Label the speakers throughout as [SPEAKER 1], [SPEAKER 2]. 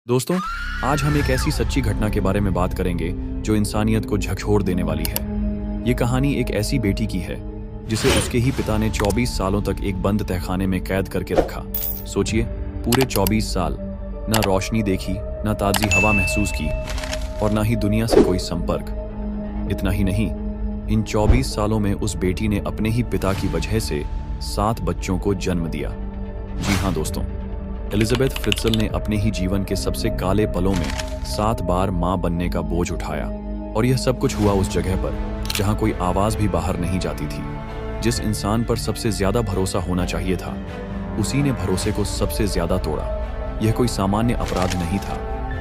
[SPEAKER 1] दोस्तों, आज हम एक ऐसी सच्ची घटना के बारे में बात करेंगे जो इंसानियत को झकझोर देने वाली है। ये कहानी एक ऐसी बेटी की है जिसे उसके ही पिता ने 24 सालों तक एक बंद तहखाने में कैद करके रखा। सोचिए, पूरे 24 साल ना रोशनी देखी, ना ताज़ी हवा महसूस की और ना ही दुनिया से कोई संपर्क। इतना ही नहीं, इन 24 सालों में उस बेटी ने अपने ही पिता की वजह से 7 बच्चों को जन्म दिया। जी हाँ दोस्तों, एलिजाबेथ फ्रित्सल ने अपने ही जीवन के सबसे काले पलों में 7 बार मां बनने का बोझ उठाया, और यह सब कुछ हुआ उस जगह पर जहां कोई आवाज भी बाहर नहीं जाती थी। जिस इंसान पर सबसे ज्यादा भरोसा होना चाहिए था, उसी ने भरोसे को सबसे ज्यादा तोड़ा। यह कोई सामान्य अपराध नहीं था,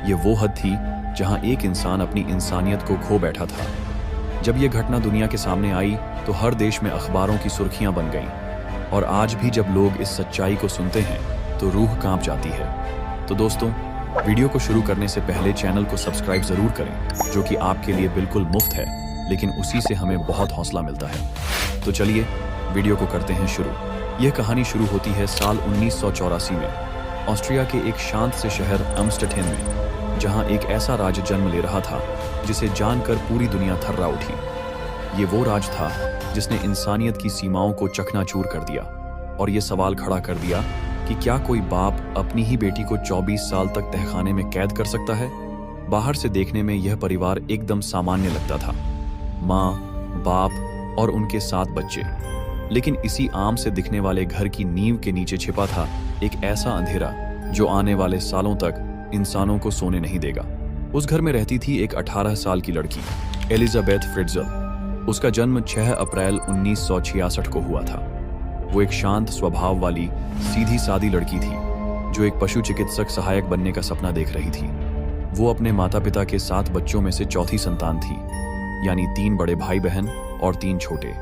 [SPEAKER 1] यह वो हद थी जहां एक इंसान अपनी इंसानियत को खो बैठा था। जब यह घटना दुनिया के सामने आई तो हर देश में अखबारों की सुर्खियां बन गईं, और आज भी जब लोग इस सच्चाई को सुनते हैं तो रूह कांप जाती है। तो दोस्तों, वीडियो को शुरू करने से पहले चैनल को सब्सक्राइब जरूर करें, जो कि आपके लिए बिल्कुल मुफ्त है, लेकिन उसी से हमें बहुत हौसला मिलता है। तो चलिए वीडियो को करते हैं शुरू। यह कहानी शुरू होती है साल 1984 में, ऑस्ट्रिया के एक शांत से शहर एम्स्टर्डम में, जहां एक ऐसा राज्य जन्म ले रहा था जिसे जानकर पूरी दुनिया थर्रा उठी। ये वो राज था जिसने इंसानियत की सीमाओं को चकनाचूर कर दिया, और ये सवाल खड़ा कर दिया कि क्या कोई बाप अपनी ही बेटी को 24 साल तक तहखाने में कैद कर सकता है। बाहर से देखने में यह परिवार एकदम सामान्य लगता था, माँ, बाप और उनके 7 बच्चे। लेकिन इसी आम से दिखने वाले घर की नींव के नीचे छिपा था एक ऐसा अंधेरा जो आने वाले सालों तक इंसानों को सोने नहीं देगा। उस घर में रहती थी एक 18 साल की लड़की, एलिजाबेथ फ्रित्सल। उसका जन्म 6 अप्रैल 1966 को हुआ था। वो एक शांत स्वभाव वाली, सीधी सादी लड़की थी जो एक पशु चिकित्सक सहायक बनने का सपना देख रही थी। वो अपने माता पिता के 7 बच्चों में से चौथी संतान थी, यानी 3 बड़े भाई बहन और 3 छोटे।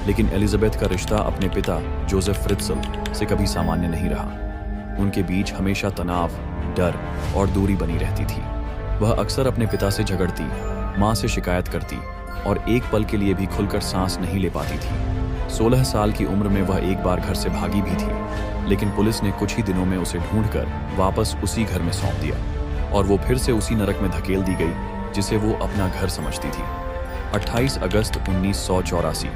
[SPEAKER 1] लेकिन एलिजाबेथ का रिश्ता अपने पिता जोसेफ फ्रित्सल से कभी सामान्य नहीं रहा। उनके बीच हमेशा तनाव, डर और दूरी बनी रहती थी। वह अक्सर अपने पिता से झगड़ती, माँ से शिकायत करती और एक पल के लिए भी खुलकर सांस नहीं ले पाती थी। 16 साल की उम्र में वह एक बार घर से भागी भी थी, लेकिन पुलिस ने कुछ ही दिनों में उसे ढूंढकर वापस उसी घर में सौंप दिया, और वो फिर से उसी नरक में धकेल दी गई जिसे वो अपना घर समझती थी। 28 अगस्त 1984,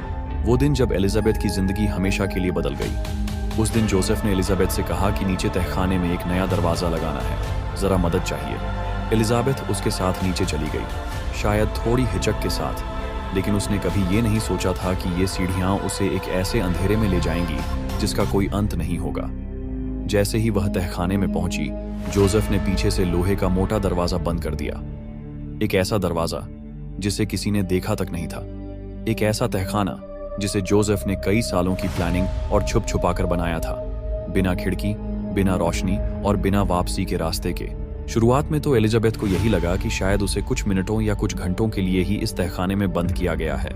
[SPEAKER 1] वो दिन जब एलिजाबेथ की जिंदगी हमेशा के लिए बदल गई। उस दिन जोसेफ ने एलिजाबेथ से कहा कि नीचे तहखाने में एक नया दरवाजा लगाना है, जरा मदद चाहिए। एलिजाबेथ उसके साथ नीचे चली गई, शायद थोड़ी हिचक के साथ, लेकिन उसने कभी ये नहीं सोचा था कि ये सीढ़ियां उसे एक ऐसे अंधेरे में ले जाएंगी जिसका कोई अंत नहीं होगा। जैसे ही वह तहखाने में पहुंची, जोसेफ ने पीछे से लोहे का मोटा दरवाजा बंद कर दिया। एक ऐसा दरवाजा जिसे किसी ने देखा तक नहीं था, एक ऐसा तहखाना जिसे जोसेफ ने कई सालों की प्लानिंग और छुप छुपाकर बनाया था, बिना खिड़की, बिना रोशनी और बिना वापसी के रास्ते के। शुरुआत में तो एलिजाबेथ को यही लगा कि शायद उसे कुछ मिनटों या कुछ घंटों के लिए ही इस तहखाने में बंद किया गया है।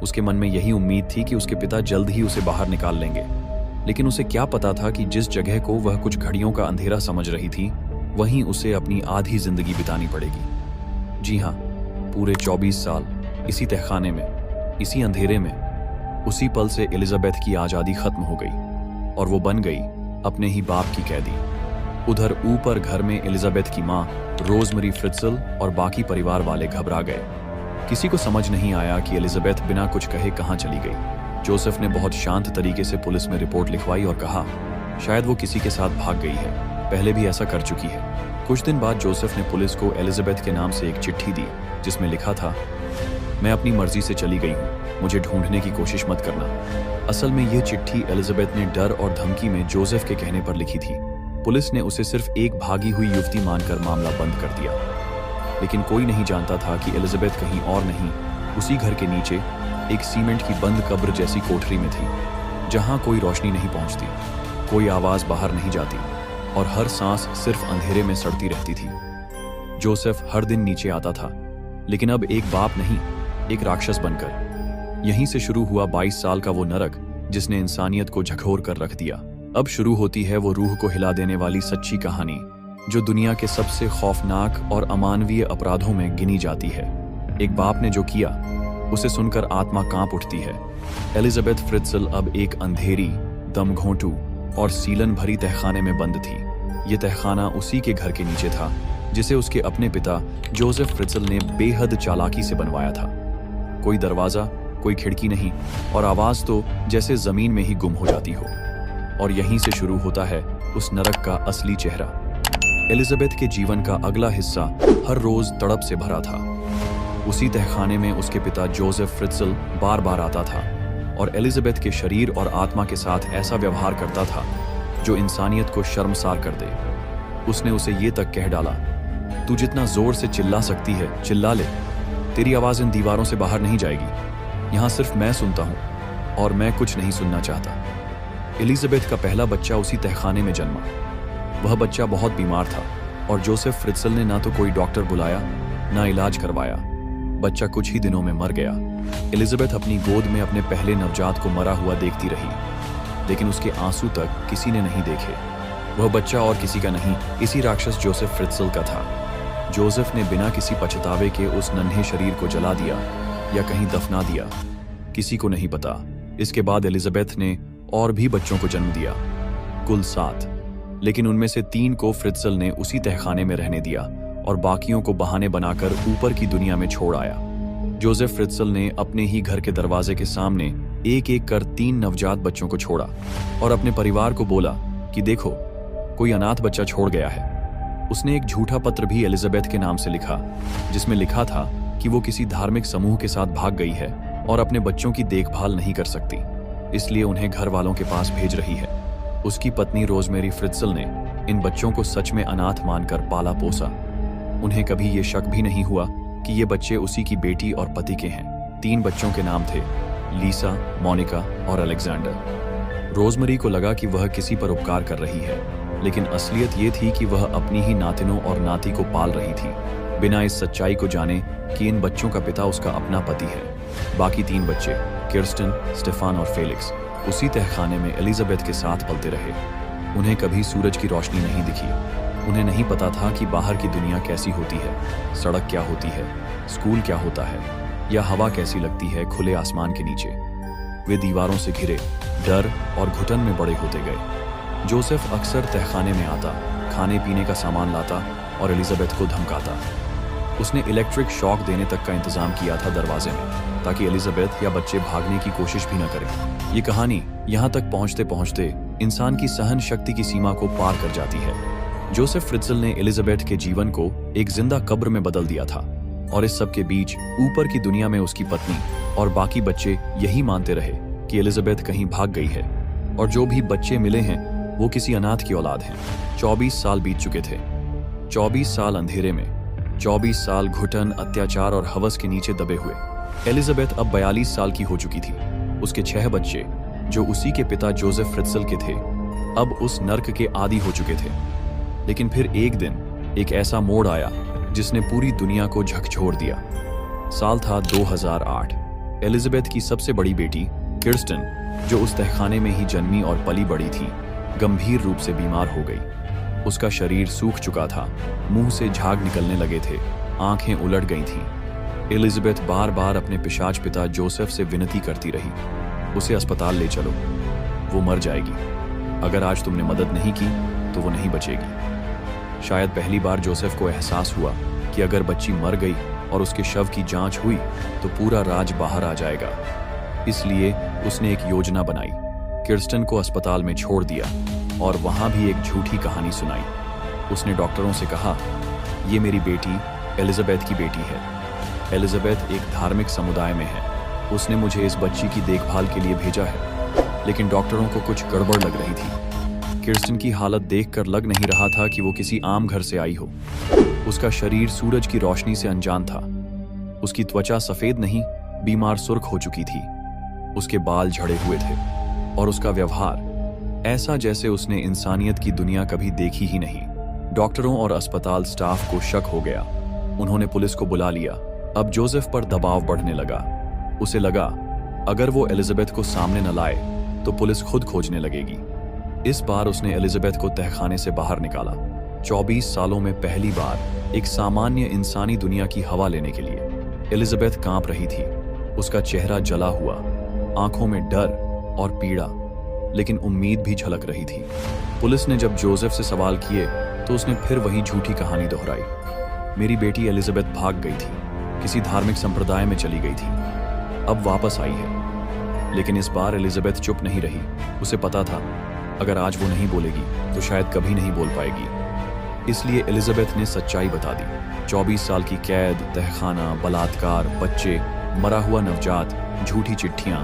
[SPEAKER 1] उसके मन में यही उम्मीद थी कि उसके पिता जल्द ही उसे बाहर निकाल लेंगे। लेकिन उसे क्या पता था कि जिस जगह को वह कुछ घड़ियों का अंधेरा समझ रही थी, वहीं उसे अपनी आधी जिंदगी बितानी पड़ेगी। जी हाँ, पूरे 24 साल इसी तहखाने में, इसी अंधेरे में। उसी पल से एलिजाबेथ की आजादी खत्म हो गई और वो बन गई अपने ही बाप की कैदी। उधर ऊपर घर में एलिजाबेथ की माँ रोजमेरी फ्रित्सल और बाकी परिवार वाले घबरा गए। किसी को समझ नहीं आया कि एलिजाबेथ बिना कुछ कहे कहाँ चली गई। जोसेफ ने बहुत शांत तरीके से पुलिस में रिपोर्ट लिखवाई और कहा, शायद वो किसी के साथ भाग गई है, पहले भी ऐसा कर चुकी है। कुछ दिन बाद जोसेफ ने पुलिस को एलिजाबेथ के नाम से एक चिट्ठी दी जिसमें लिखा था, मैं अपनी मर्जी से चली गई हूँ, मुझे ढूंढने की कोशिश मत करना। असल में यह चिट्ठी एलिजाबेथ ने डर और धमकी में जोसेफ के कहने पर लिखी थी। पुलिस ने उसे सिर्फ एक भागी हुई युवती मानकर मामला बंद कर दिया, लेकिन कोई नहीं जानता था कि एलिजाबेथ कहीं और नहीं, उसी घर के नीचे एक सीमेंट की बंद कब्र जैसी कोठरी में थी, जहां कोई रोशनी नहीं पहुंचती, कोई आवाज बाहर नहीं जाती और हर सांस सिर्फ अंधेरे में सड़ती रहती थी। जोसेफ हर दिन नीचे आता था, लेकिन अब एक बाप नहीं, एक राक्षस बनकर। यहीं से शुरू हुआ 22 साल का वो नरक जिसने इंसानियत को झकझोर कर रख दिया। अब शुरू होती है वो रूह को हिला देने वाली सच्ची कहानी जो दुनिया के सबसे खौफनाक और अमानवीय अपराधों में गिनी जाती है। एक बाप ने जो किया, उसे सुनकर आत्मा कांप उठती है। एलिजाबेथ फ्रित्सल अब एक अंधेरी, दमघोंटू और सीलन भरी तहखाने में बंद थी। ये तहखाना उसी के घर के नीचे था जिसे उसके अपने पिता जोसेफ फ्रित्सल ने बेहद चालाकी से बनवाया था। कोई दरवाजा, कोई खिड़की नहीं, और आवाज तो जैसे जमीन में ही गुम हो जाती हो। और यहीं से शुरू होता है उस नरक का असली चेहरा। एलिजाबेथ के जीवन का अगला हिस्सा हर रोज तड़प से भरा था। उसी तहखाने में उसके पिता जोसेफ फ्रित्सल बार बार आता था और एलिजाबेथ के शरीर और आत्मा के साथ ऐसा व्यवहार करता था जो इंसानियत को शर्मसार कर दे। उसने उसे ये तक कह डाला, तू जितना जोर से चिल्ला सकती है चिल्ला ले, तेरी आवाज इन दीवारों से बाहर नहीं जाएगी। यहाँ सिर्फ मैं सुनता हूँ और मैं कुछ नहीं सुनना चाहता। एलिजाबेथ का पहला बच्चा उसी तहखाने में जन्मा। वह बच्चा बहुत बीमार था और जोसेफ फ्रित्सल ने ना तो कोई डॉक्टर बुलाया ना इलाज करवाया। बच्चा कुछ ही दिनों में मर गया। एलिजाबेथ अपनी गोद में अपने पहले नवजात को मरा हुआ देखती रही, लेकिन उसके आंसू तक किसी ने नहीं देखे। वह बच्चा और किसी का नहीं, इसी राक्षस जोसेफ फ्रित्सल का था। जोसेफ ने बिना किसी पछतावे के उस नन्हे शरीर को जला दिया या कहीं दफना दिया, किसी को नहीं पता। इसके बाद एलिजाबेथ ने और भी बच्चों को जन्म दिया, कुल 7, लेकिन उनमें से 3 को फ्रित्सल ने उसी तहखाने में रहने दिया और बाकियों को बहाने बनाकर ऊपर की दुनिया में छोड़ आया। जोसेफ फ्रित्सल ने अपने ही घर के दरवाजे के सामने एक एक कर 3 नवजात बच्चों को छोड़ा और अपने परिवार को बोला कि देखो, कोई अनाथ बच्चा छोड़ गया है। उसने एक झूठा पत्र भी एलिजाबेथ के नाम से लिखा, जिसमें लिखा था कि वो किसी धार्मिक समूह के साथ भाग गई है और अपने बच्चों की देखभाल नहीं कर सकती, इसलिए उन्हें घर वालों के पास भेज रही है। उसकी पत्नी रोजमेरी फ्रित्सल ने इन बच्चों को सच में अनाथ मानकर पाला पोसा। उन्हें कभी ये शक भी नहीं हुआ कि ये बच्चे उसी की बेटी और पति के हैं। 3 बच्चों के नाम थे, लीसा, मोनिका और अलेक्जेंडर। रोजमेरी को लगा कि वह किसी पर उपकार कर रही है, लेकिन असलियत ये थी कि वह अपनी ही नातिनों और नाती को पाल रही थी, बिना इस सच्चाई को जाने कि इन बच्चों का पिता उसका अपना पति है। बाकी 3 बच्चे, किर्स्टन, स्टेफान और फेलिक्स, उसी तहखाने में एलिजाबेथ के साथ पलते रहे। उन्हें कभी सूरज की रोशनी नहीं दिखी। उन्हें नहीं पता था कि बाहर की दुनिया कैसी होती है, सड़क क्या होती है, स्कूल क्या होता है, या हवा कैसी लगती है खुले आसमान के नीचे। वे दीवारों से घिरे डर और घुटन में बड़े होते गए। जोसेफ अक्सर तहखाने में आता, खाने पीने का सामान लाता और एलिजाबेथ को धमकाता। उसने इलेक्ट्रिक शॉक देने तक का इंतजाम किया था दरवाजे में, ताकि एलिजाबेथ या बच्चे भागने की कोशिश भी न करें। ये कहानी यहाँ तक पहुँचते पहुँचते इंसान की सहन शक्ति की सीमा को पार कर जाती है। जोसेफ फ्रित्सल ने एलिजाबेथ के जीवन को एक जिंदा कब्र में बदल दिया था, और इस सब के बीच ऊपर की दुनिया में उसकी पत्नी और बाकी बच्चे यही मानते रहे कि एलिजाबेथ कहीं भाग गई है, और जो भी बच्चे मिले हैं वो किसी अनाथ की औलाद हैं। 24 साल बीत चुके थे। 24 साल अंधेरे में, 24 साल घुटन, अत्याचार और हवस के नीचे दबे हुए। एलिजाबेथ अब 42 साल की हो चुकी थी। उसके 6 बच्चे, जो उसी के पिता जोसेफ फ्रित्सल के थे, अब उस नर्क के आदी हो चुके थे। लेकिन फिर एक दिन एक ऐसा मोड़ आया जिसने पूरी दुनिया को झकझोर दिया। साल था 2008। एलिजाबेथ की सबसे बड़ी बेटी किर्स्टन, जो उस तहखाने में ही जन्मी और पली बड़ी थी, गंभीर रूप से बीमार हो गई। उसका शरीर सूख चुका था, मुंह से झाग निकलने लगे थे, आंखें उलट गई थीं। एलिजाबेथ बार बार अपने पिशाच पिता जोसेफ से विनती करती रही, उसे अस्पताल ले चलो, वो मर जाएगी। अगर आज तुमने मदद नहीं की तो वो नहीं बचेगी। शायद पहली बार जोसेफ को एहसास हुआ कि अगर बच्ची मर गई और उसके शव की जांच हुई तो पूरा राज बाहर आ जाएगा। इसलिए उसने एक योजना बनाई, किर्स्टन को अस्पताल में छोड़ दिया और वहां भी एक झूठी कहानी सुनाई। उसने डॉक्टरों से कहा, ये मेरी बेटी एलिजाबेथ की बेटी है। एलिजाबेथ एक धार्मिक समुदाय में है, उसने मुझे इस बच्ची की देखभाल के लिए भेजा है। लेकिन डॉक्टरों को कुछ गड़बड़ लग रही थी। किर्स्टन की हालत देखकर लग नहीं रहा था कि वो किसी आम घर से आई हो। उसका शरीर सूरज की रोशनी से अनजान था। उसकी त्वचा सफेद नहीं, बीमार सुर्ख हो चुकी थी। उसके बाल झड़े हुए थे और उसका व्यवहार ऐसा जैसे उसने इंसानियत की दुनिया कभी देखी ही नहीं। डॉक्टरों और अस्पताल स्टाफ को शक हो गया। उन्होंने पुलिस को बुला लिया। अब जोसेफ पर दबाव बढ़ने लगा। उसे लगा, अगर वो एलिजाबेथ को सामने न लाए तो पुलिस खुद खोजने लगेगी। इस बार उसने एलिजाबेथ को तहखाने से बाहर निकाला, 24 सालों में पहली बार एक सामान्य इंसानी दुनिया की हवा लेने के लिए। एलिजाबेथ कांप रही थी, उसका चेहरा जला हुआ, आंखों में डर और पीड़ा, लेकिन उम्मीद भी झलक रही थी। पुलिस ने जब जोसेफ से सवाल किए तो उसने फिर वही झूठी कहानी दोहराई। मेरी बेटी एलिजाबेथ भाग गई थी, किसी धार्मिक संप्रदाय में चली गई थी, अब वापस आई है। लेकिन इस बार एलिजाबेथ चुप नहीं रही। उसे पता था अगर आज वो नहीं बोलेगी तो शायद कभी नहीं बोल पाएगी। इसलिए एलिजाबेथ ने सच्चाई बता दी। 24 साल की कैद, तहखाना, बलात्कार, बच्चे, मरा हुआ नवजात, झूठी चिट्ठियां,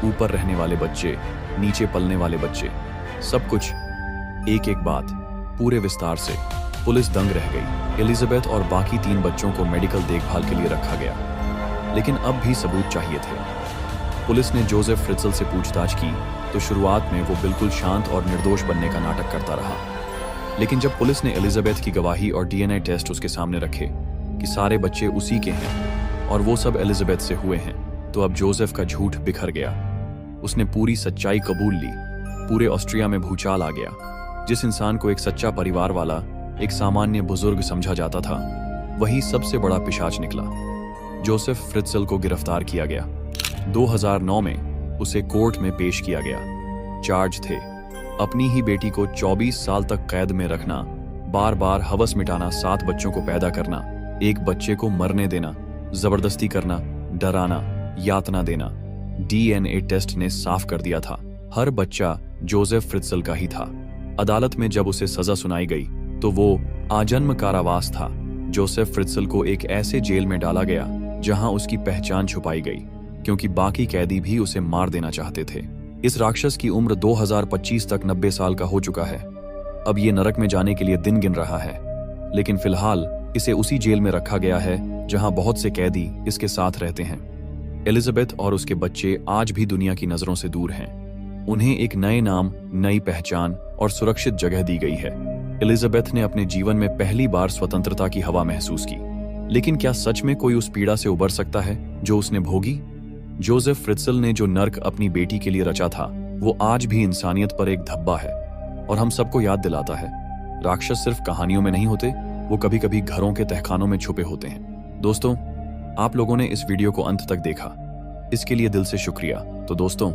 [SPEAKER 1] ऊपर रहने वाले बच्चे, नीचे पलने वाले बच्चे, सब कुछ, एक एक बात, पूरे विस्तार से। पुलिस दंग रह गई। एलिजाबेथ और बाकी 3 बच्चों को मेडिकल देखभाल के लिए रखा गया, लेकिन अब भी सबूत चाहिए थे। पुलिस ने जोसेफ फ्रित्zel से पूछताछ की तो शुरुआत में वो बिल्कुल शांत और निर्दोष बनने का नाटक करता रहा। लेकिन जब पुलिस ने एलिजाबेथ की गवाही और डीएनए टेस्ट उसके सामने रखे कि सारे बच्चे उसी के हैं और वो सब एलिजाबेथ से हुए हैं, तो अब जोसेफ का झूठ बिखर गया। उसने पूरी सच्चाई कबूल ली। पूरे ऑस्ट्रिया में भूचाल आ गया। जिस इंसान को एक सच्चा परिवार वाला, एक सामान्य बुजुर्ग समझा जाता था, वही सबसे बड़ा पिशाच निकला। जोसेफ फ्रित्zel को गिरफ्तार किया गया। 2009 में उसे कोर्ट में पेश किया गया। चार्ज थे अपनी ही बेटी को 24 साल तक कैद में रखना, बार बार हवस मिटाना, 7 बच्चों को पैदा करना, एक बच्चे को मरने देना, जबरदस्ती करना, डराना, यातना देना। डीएनए टेस्ट ने साफ कर दिया था हर बच्चा जोसेफ फ्रित्zel का ही था। अदालत में जब उसे सजा सुनाई गई तो वो आजन्म कारावास था। जोसेफ फ्रित्zel को एक ऐसे जेल में डाला गया जहां उसकी पहचान छुपाई गई, क्योंकि बाकी कैदी भी उसे मार देना चाहते थे। इस राक्षस की उम्र 2025 तक 90 साल का हो चुका है। अब ये नरक में जाने के लिए दिन गिन रहा है, लेकिन फिलहाल इसे उसी जेल में रखा गया है जहां बहुत से कैदी इसके साथ रहते हैं। एलिजाबेथ और उसके बच्चे आज भी दुनिया की नजरों से दूर हैं। उन्हें एक नए नाम, नई पहचान और सुरक्षित जगह दी गई है। एलिजाबेथ ने अपने जीवन में पहली बार स्वतंत्रता की हवा महसूस की, लेकिन क्या सच में कोई उस पीड़ा से उबर सकता है जो उसने भोगी? जोसेफ फ्रित्zel ने जो नर्क अपनी बेटी के लिए रचा था, वो आज भी इंसानियत पर एक धब्बा है और हम सबको याद दिलाता है, राक्षस सिर्फ कहानियों में नहीं होते, वो कभी कभी घरों के तहखानों में छुपे होते हैं। दोस्तों, आप लोगों ने इस वीडियो को अंत तक देखा, इसके लिए दिल से शुक्रिया। तो दोस्तों,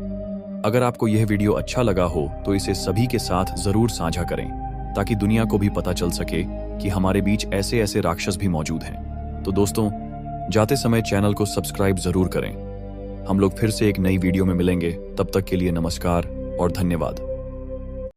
[SPEAKER 1] अगर आपको यह वीडियो अच्छा लगा हो तो इसे सभी के साथ जरूर साझा करें, ताकि दुनिया को भी पता चल सके कि हमारे बीच ऐसे ऐसे राक्षस भी मौजूद हैं। तो दोस्तों, जाते समय चैनल को सब्सक्राइब जरूर करें। हम लोग फिर से एक नई वीडियो में मिलेंगे। तब तक के लिए नमस्कार और धन्यवाद।